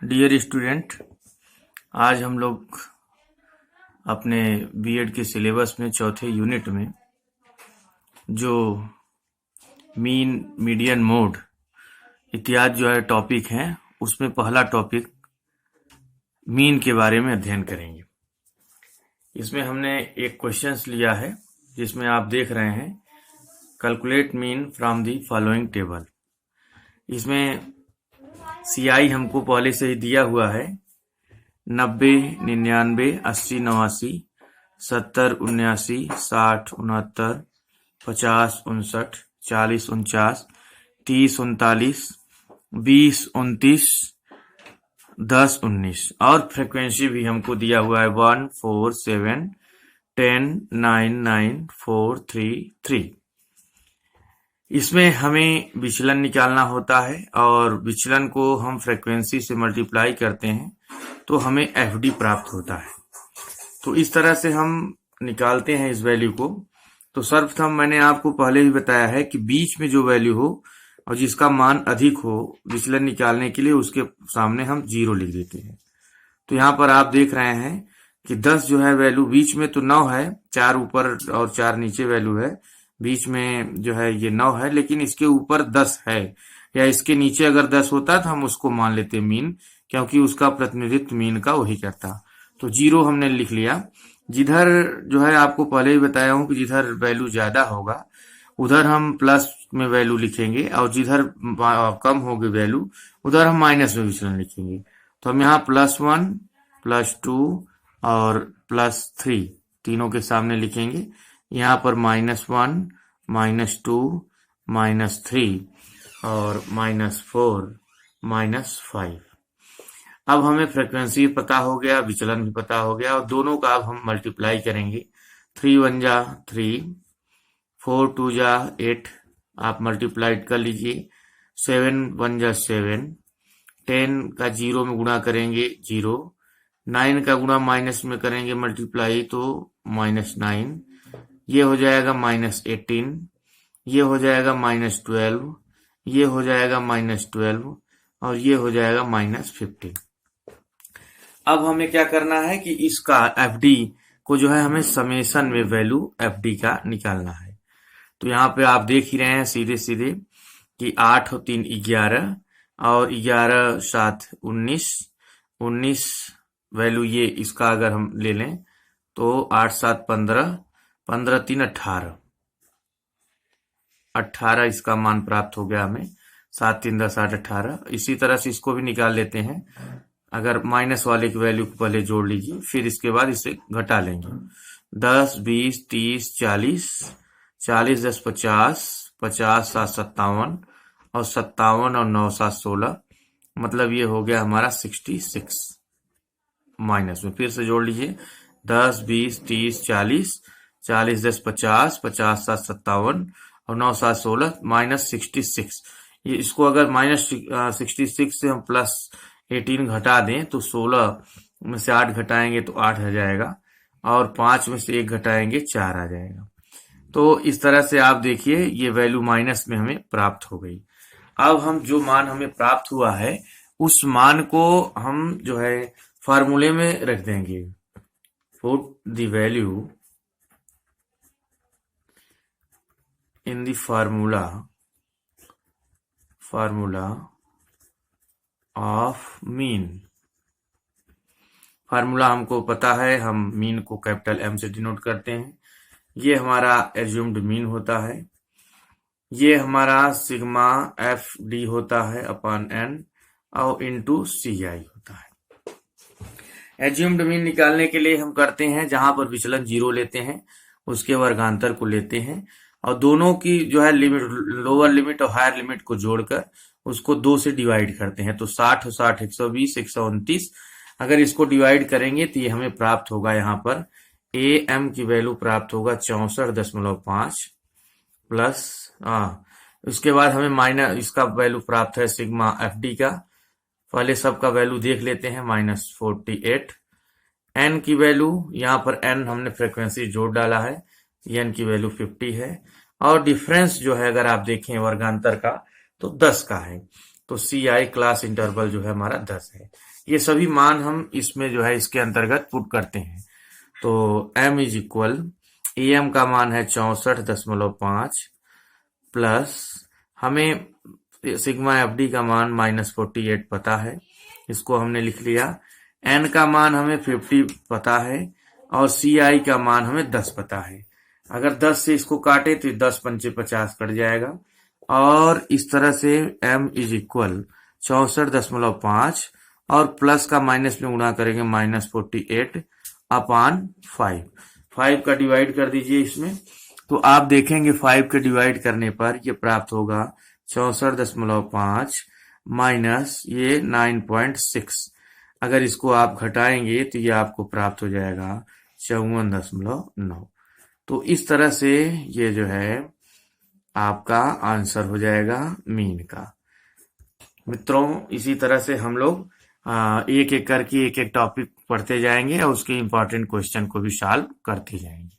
Dear student, आज हम लोग अपने बीएड के सिलेबस में चौथे यूनिट में जो मीन, मीडियन, मोड इत्यादि जो है टॉपिक हैं, उसमें पहला टॉपिक मीन के बारे में अध्ययन करेंगे। इसमें हमने एक क्वेश्चंस लिया है जिसमें आप देख रहे हैं calculate mean from the following table. इसमें सीआई हमको पहले से ही दिया हुआ है 90, 99, 80, 89, 70, 79, 60, 69, 50, 59, 40, 49, 30, 39, 20, 29, 10, 19 और फ्रीक्वेंसी भी हमको दिया हुआ है 1, 4, 7, 10, 9, 9, 4, 3, 3। इसमें हमें विचलन निकालना होता है और विचलन को हम फ्रीक्वेंसी से मल्टीप्लाई करते हैं तो हमें एफडी प्राप्त होता है। तो इस तरह से हम निकालते हैं इस वैल्यू को। तो सर्वप्रथम मैंने आपको पहले ही बताया है कि बीच में जो वैल्यू हो और जिसका मान अधिक हो विचलन निकालने के लिए उसके सामने हम 0 लिख देते हैं। तो यहाँ पर आप देख रहे हैं कि 10 जो है वैल्यू बीच में तो 9 है, 4 ऊपर और 4 नीचे वैल्यू है, बीच में जो है ये 9 है, लेकिन इसके ऊपर 10 है या इसके नीचे अगर 10 होता तो हम उसको मान लेते मीन, क्योंकि उसका प्रतिनिधित्व मीन का वही करता। तो 0 हमने लिख लिया। जिधर जो है आपको पहले ही बताया हूं कि जिधर वैल्यू ज्यादा होगा उधर हम प्लस में वैल्यू लिखेंगे और जिधर कम होगी वैल्यू उधर हम माइनस में विचलन लिखेंगे। तो हम यहाँ +1, +2 और +3 तीनों के सामने लिखेंगे। यहाँ पर -1, -2, -3 और -4, -5। अब हमें फ्रीक्वेंसी पता हो गया, विचलन भी पता हो गया और दोनों का अब हम मल्टीप्लाई करेंगे। 3 1 जा 3, 4 2 जा 8, आप मल्टीप्लाइड कर लीजिए। 7 1 जा 7, 10 का 0 में गुणा करेंगे 0, 9 का गुणा माइनस में करेंगे मल्टीप्लाई तो -9, ये हो जाएगा -18, ये हो जाएगा -12, ये हो जाएगा -12 और ये हो जाएगा -15। अब हमें क्या करना है कि इसका एफडी को जो है हमें समेशन में वैल्यू एफडी का निकालना है। तो यहाँ पे आप देख ही रहे हैं सीधे सीधे कि 8 और 3 11 और 11 7 19, 19 वैल्यू ये इसका अगर हम ले लें तो 8 7 15, 15 3 18, 18 इसका मान प्राप्त हो गया हमें। 7 3 10 8 18। इसी तरह से इसको भी निकाल लेते हैं। अगर माइनस वाले की वैल्यू को पहले जोड़ लीजिए, फिर इसके बाद इसे घटा लेंगे। 10 20 30 40, 40 10 50, 50 7 57 और 57 और 9 7 16, मतलब ये हो गया हमारा 66। माइनस में फिर से जोड़ लीजिए 10 20 30 40, 40 10 50, 50 7 57 और 9 7 16 -66। ये इसको अगर -66 से हम +18 घटा दें तो 16 में से 8 घटाएंगे तो 8 आ जाएगा और 5 में से 1 घटाएंगे 4 आ जाएगा। तो इस तरह से आप देखिए ये वैल्यू माइनस में हमें प्राप्त हो गई। अब हम जो मान हमें प्राप्त हुआ है उस मान को हम जो है फार्मूले में रख देंगे। Put the value in the formula of mean. Formula हमको पता है, हम मीन को कैपिटल M से डिनोट करते हैं। ये हमारा एज्यूम्ड मीन होता है, ये हमारा सिग्मा FD होता है अपॉन N और इनटू CI होता है। एज्यूम्ड मीन निकालने के लिए हम करते हैं जहां पर विचलन 0 लेते हैं उसके वर्गांतर को लेते हैं और दोनों की जो है लिमिट, लोअर लिमिट और हायर लिमिट को जोड़कर उसको 2 से डिवाइड करते हैं। तो 60 और 60 120, 129 अगर इसको डिवाइड करेंगे तो ये हमें प्राप्त होगा, यहाँ पर AM की वैल्यू प्राप्त होगा 64.5 प्लस उसके बाद हमें माइनस इसका वैल्यू प्राप्त है सिग्मा FD का। पहले सबका वैल्यू देख लेते हैं -48। N की वैल्यू, यहाँ पर N हमने फ्रीक्वेंसी जोड़ डाला है, N की वैल्यू 50 है और डिफरेंस जो है अगर आप देखें वर्गांतर का तो 10 का है। तो CI क्लास इंटरवल जो है हमारा 10 है। ये सभी मान हम इसमें जो है इसके अंतर्गत पुट करते हैं। तो m इज इक्वल, AM का मान है 64.5 प्लस हमें सिग्मा FD का मान -48 पता है, इसको हमने लिख लिया। N का मान हमें 50 पता है और CI का मान हमें 10 पता है। अगर 10 से इसको काटे तो 10 पंचे 50 कट जाएगा और इस तरह से m इज इक्वल 64.5 और प्लस का माइनस में गुणा करेंगे -48 अपान 5 का डिवाइड कर दीजिए इसमें, तो आप देखेंगे 5 के डिवाइड करने पर ये प्राप्त होगा 64.5 माइनस ये 9.6। अगर इसको आप घटाएंगे तो ये आपको प्राप्त हो जाएगा 54.9। तो इस तरह से ये जो है आपका आंसर हो जाएगा मीन का। मित्रों, इसी तरह से हम लोग एक एक करके एक एक टॉपिक पढ़ते जाएंगे और उसके इम्पोर्टेंट क्वेश्चन को भी सॉल्व करते जाएंगे।